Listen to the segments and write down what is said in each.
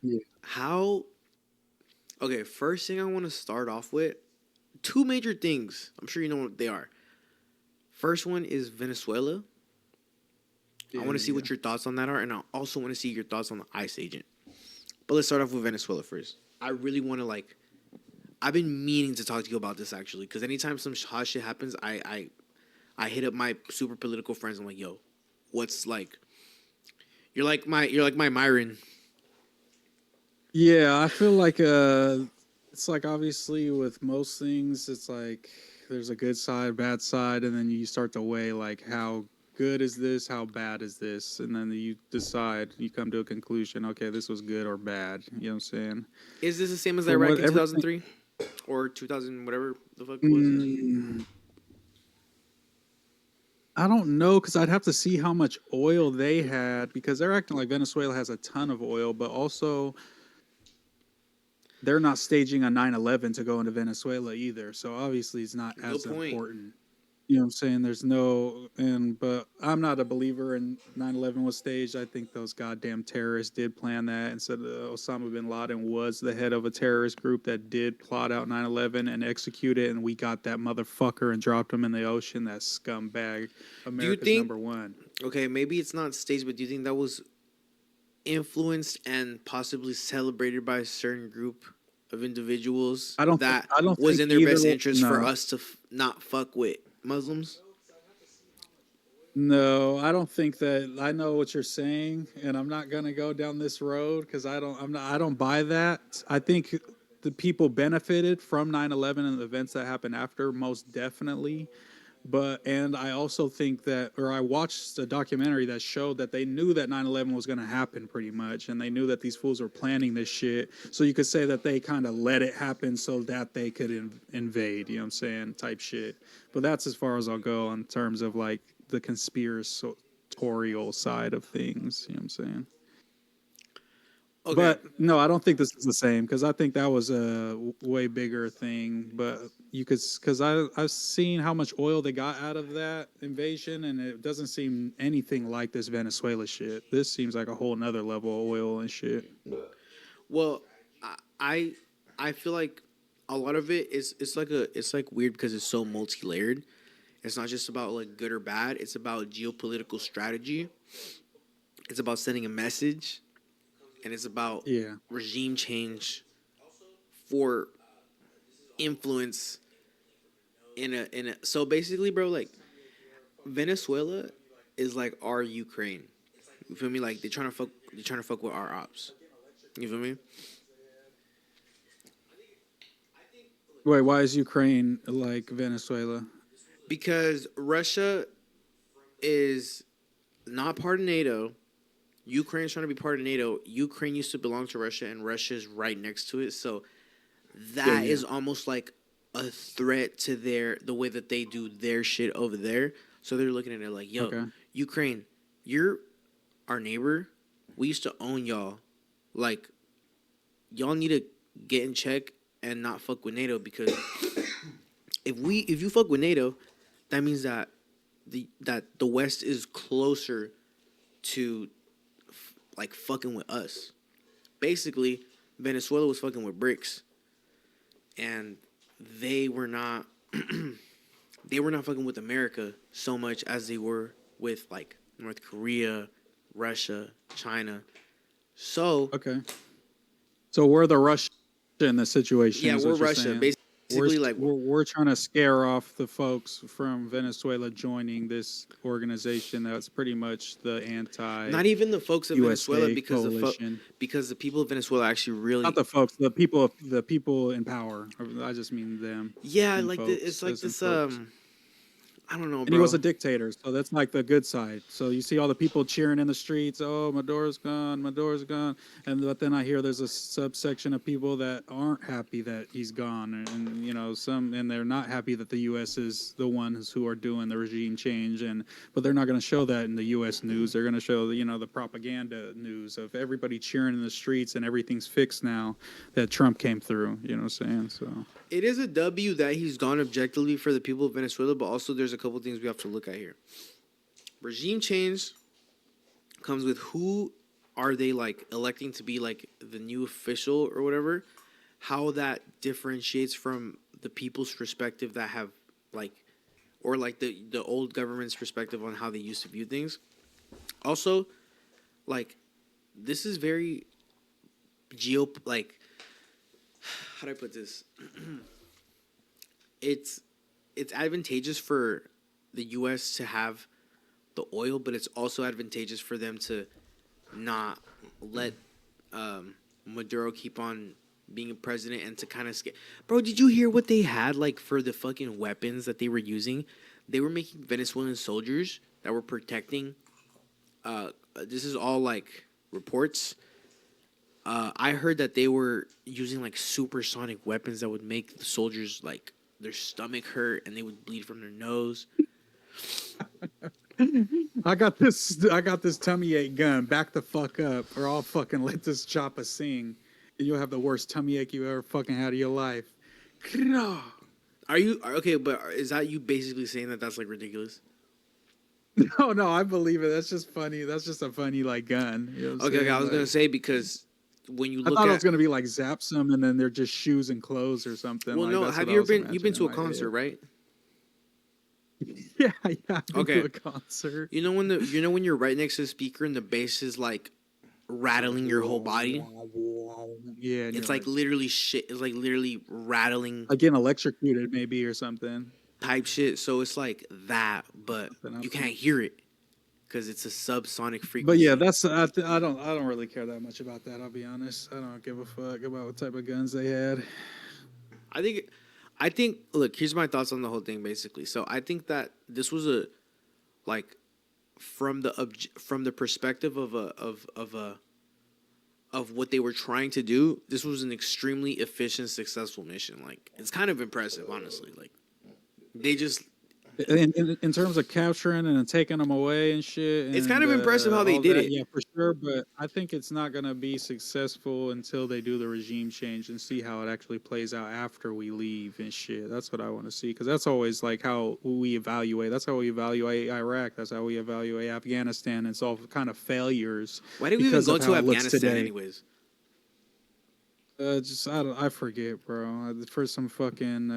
Yeah. How? Okay, first thing I want to start off with two major things. I'm sure you know what they are. First one is Venezuela. I Yeah. want to see Yeah. what your thoughts on that are, and I also want to see your thoughts on the ICE agent. But let's start off with Venezuela first. I really want to like. I've been meaning to talk to you about this actually, because anytime some hot shit happens, I hit up my super political friends. I'm like, yo, what's like? You're like my Myron. Yeah, I feel like it's like obviously with most things, it's like there's a good side, bad side, and then you start to weigh like how good is this, how bad is this, and then you decide, you come to a conclusion, okay, this was good or bad. You know what I'm saying? Is this the same as From Iraq what in everything, 2003 or 2000 whatever the fuck it was? mm, I don't know because I'd have to see how much oil they had because they're acting like Venezuela has a ton of oil, but also they're not staging a 9/11 to go into Venezuela either. So obviously it's not Good as point. important. You know what I'm saying? There's no and but I'm not a believer in 9/11 was staged. I think those goddamn terrorists did plan that and said Osama bin Laden was the head of a terrorist group that did plot out 9/11 and execute it, and we got that motherfucker and dropped him in the ocean. That scumbag, Do you America's think? number one. Okay, maybe it's not staged, but do you think that was influenced and possibly celebrated by a certain group of individuals that I don't was think in their either. best interest for No. us to not fuck with Muslims? No, I don't think that. I know what you're saying, and I'm not going to go down this road because I don't buy that. I think the people benefited from 9/11 and the events that happened after, most definitely. But and I also think that, or I watched a documentary that showed that they knew that 9/11 was going to happen pretty much, and they knew that these fools were planning this shit. So you could say that they kind of let it happen so that they could invade. You know what I'm saying? Type shit. But that's as far as I'll go in terms of like the conspiratorial side of things. You know what I'm saying? Okay, But no, I don't think this is the same because I think that was a way bigger thing. But you could, because I've seen how much oil they got out of that invasion, and it doesn't seem anything like this Venezuela shit. This seems like a whole nother level of oil and shit. well, I I feel like a lot of it is it's like weird because it's so multi layered. It's not just about like good or bad. It's about geopolitical strategy. It's about sending a message, and it's about Yeah. regime change for influence in a. So basically, bro, like Venezuela is like our Ukraine. You feel me? Like they're trying to fuck with our ops. You feel me? Wait, why is Ukraine like Venezuela? Because Russia is not part of NATO. Ukraine's trying to be part of NATO. Ukraine used to belong to Russia, and Russia is right next to it. So Yeah, that yeah. is almost like a threat to the way that they do their shit over there. So they're looking at it like, yo, Okay. Ukraine, you're our neighbor. We used to own y'all. Like y'all need to get in check and not fuck with NATO because if you fuck with NATO, that means that the West is closer to like fucking with us. Basically, Venezuela was fucking with bricks, and they were not they were not fucking with America so much as they were with like North Korea, Russia, China. So Okay. So we're the Russia in this situation, yeah, is we're what you're Russia. saying. Basically, like We're trying to scare off the folks from Venezuela joining this organization that's pretty much the not even the folks of Venezuela anti-USA coalition. because the people of Venezuela actually Not really the folks, the people in power. I just mean them yeah and like it's folks, like as in this folks. I don't know, And he was bro. a dictator, so that's like the good side. So you see all the people cheering in the streets, "Oh, Maduro's gone, Maduro's gone," and but then I hear there's a subsection of people that aren't happy that he's gone, and you know and they're not happy that the U.S. is the ones who are doing the regime change, and but they're not going to show that in the U.S. news. They're going to show the propaganda news of everybody cheering in the streets and everything's fixed now that Trump came through. You know what I'm saying? So It is a W that he's gone objectively for the people of Venezuela, but also there's a couple things we have to look at here. Regime change comes with who are they like electing to be like the new official or whatever, how that differentiates from the people's perspective that have like, or like the old government's perspective on how they used to view things. Also, like this is very like how do I put this? it's it's advantageous for the US to have the oil, but it's also advantageous for them to not let Maduro keep on being a president and to kind of scare. Bro, did you hear what they had like for the fucking weapons that they were using? They were making Venezuelan soldiers that were protecting. This is all like reports. I heard that they were using like supersonic weapons that would make the soldiers like their stomach hurt and they would bleed from their nose. I got this tummy ache gun. Back the fuck up, or I'll fucking let this chopper sing, and you'll have the worst tummy ache you ever fucking had in your life. Are you okay? But is that you basically saying that that's like ridiculous? No, I believe it. That's just funny. That's just a funny like gun. You know what I'm Okay, saying? I was Like, gonna say because when you I look thought it at was gonna be like zap some, and then they're just shoes and clothes or something. well, like, no, that's have what you I ever was been? You've been to a imagining in my concert, head. right? Yeah, I've been Okay. to a concert. You know when you're right next to the speaker and the bass is like rattling your whole body. Yeah, and It's you're like literally shit. It's like literally rattling like getting electrocuted maybe or something. type shit. So it's like that, but Something you else. can't hear it because it's a subsonic But frequency. yeah, that's I don't really care that much about that. I'll be honest. I don't give a fuck about what type of guns they had. I think, I think. Look, here's my thoughts on the whole thing. Basically, so I think that this was a like from the perspective of what they were trying to do. This was an extremely efficient, successful mission. Like it's kind of impressive, honestly. Like they just. In terms of capturing and taking them away and shit, It's kind and of impressive how they all did that, it. yeah, for sure. But I think it's not gonna be successful until they do the regime change and see how it actually plays out after we leave and shit. That's what I want to see, because that's always like how we evaluate. That's how we evaluate Iraq. That's how we evaluate Afghanistan. It's all kind of failures Why did we even because go of to how it looks Afghanistan, today. anyways? Just I forget, bro. For some fucking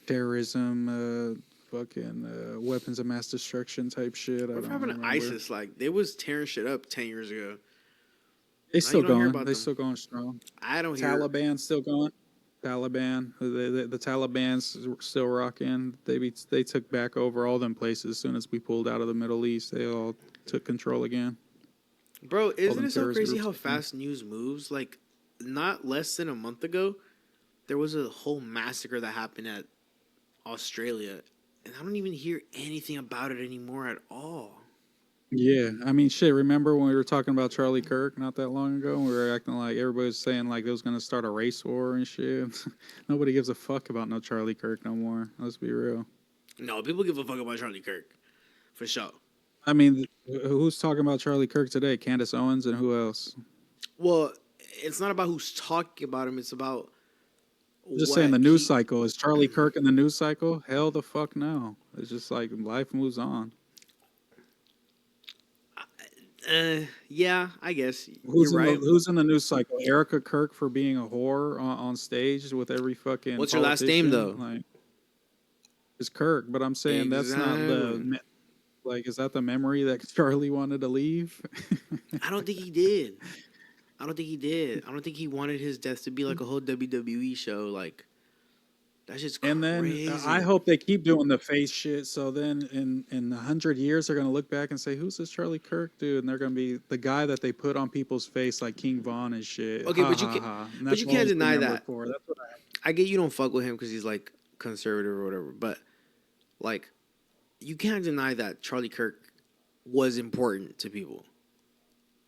terrorism, fucking weapons of mass destruction type shit. I What don't happened to remember. ISIS? Like they was tearing shit up 10 years ago. They Now still you don't hear going. about They them. still going strong. I don't hear. Taliban still going. Taliban. The Taliban's still rocking. They took back over all them places as soon as we pulled out of the Middle East. They all took control again. Bro, All isn't them it so terrorist crazy groups. how fast news moves? Like, not less than a month ago, there was a whole massacre that happened at Australia, and I don't even hear anything about it anymore at all. Yeah, I mean, shit. Remember when we were talking about Charlie Kirk not that long ago? We were acting like everybody was saying like it was going to start a race war and shit. Nobody gives a fuck about no Charlie Kirk no more. Let's be real. No, people give a fuck about Charlie Kirk, for sure. I mean, who's talking about Charlie Kirk today? Candace Owens and who else? Well, it's not about who's talking about him. It's about I'm just saying the what news he. cycle. Is Charlie Kirk in the news cycle? Hell the fuck no. It's just like life moves on. Yeah, I guess you're right. Who's in the news cycle? Erica Kirk for being a whore on stage with every fucking What's your last name, politician? though? Like, it's Kirk, but I'm saying that's not Exactly. like, is that the memory that Charlie wanted to leave? I don't think he did. I don't think he did. I don't think he wanted his death to be like a whole WWE show. Like that's just And then I crazy. hope they keep doing the face shit. So then in 100 years, they're gonna look back and say, "Who's this Charlie Kirk dude?" And they're gonna be the guy that they put on people's face, like King Von and shit. Okay, Ha but you ha can, ha. And but that's you what can't he's deny remembered that. for. That's what I get you don't fuck with him because he's like conservative or whatever. But like, you can't deny that Charlie Kirk was important to people.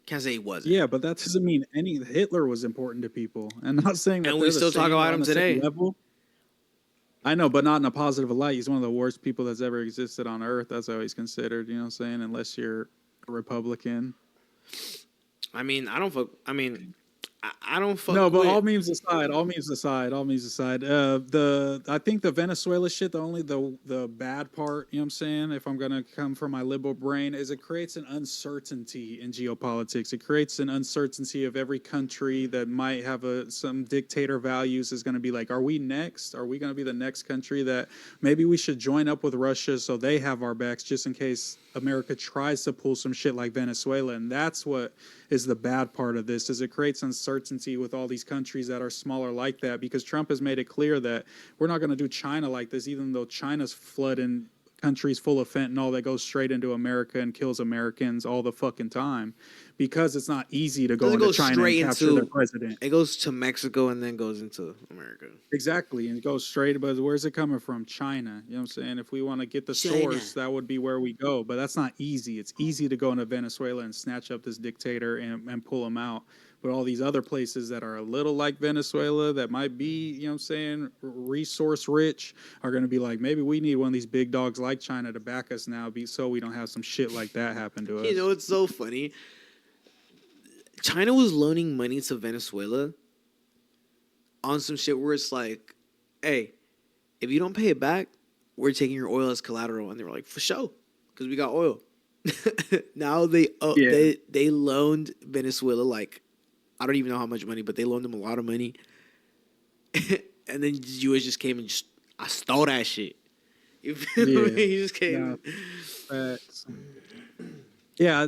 Can't say he wasn't. Yeah, but that doesn't mean any Hitler was important to people. And not saying that And we they're the still talk same or about on him the same today. level. I know, but not in a positive light. He's one of the worst people that's ever existed on Earth. That's how he's considered. You know what I'm saying? Unless you're a Republican. I mean, I don't fuck. I mean, I don't fuck No, but with. all memes aside, all memes aside, all memes aside. I think the Venezuela shit, the bad part, you know what I'm saying, if I'm gonna come from my liberal brain, is it creates an uncertainty in geopolitics. It creates an uncertainty of every country that might have some dictator values is gonna be like, are we next? Are we gonna be the next country that maybe we should join up with Russia so they have our backs just in case America tries to pull some shit like Venezuela? And that's what is the bad part of this, is it creates uncertainty with all these countries that are smaller like that, because Trump has made it clear that we're not going to do China like this, even though China's flooding countries full of fentanyl that goes straight into America and kills Americans all the fucking time, because it's not easy to go Doesn't into go China and straight capture their into. president. It goes to Mexico and then goes into America. Exactly, and it goes straight, but where's it coming from? China. You know what I'm saying? If we want to get the China. source, that would be where we go, but that's not easy. It's easy to go into Venezuela and snatch up this dictator and pull him out. But all these other places that are a little like Venezuela that might be, you know what I'm saying, resource rich, are going to be like, maybe we need one of these big dogs like China to back us now, so we don't have some shit like that happen to us. You know, it's so funny. China was loaning money to Venezuela on some shit where it's like, hey, if you don't pay it back, we're taking your oil as collateral. And they were like, for sure, because we got oil. Now they loaned Venezuela, like, I don't even know how much money, but they loaned them a lot of money. And then the U.S. just came and just, I stole that shit. You feel me? He just came. Yeah. Yeah,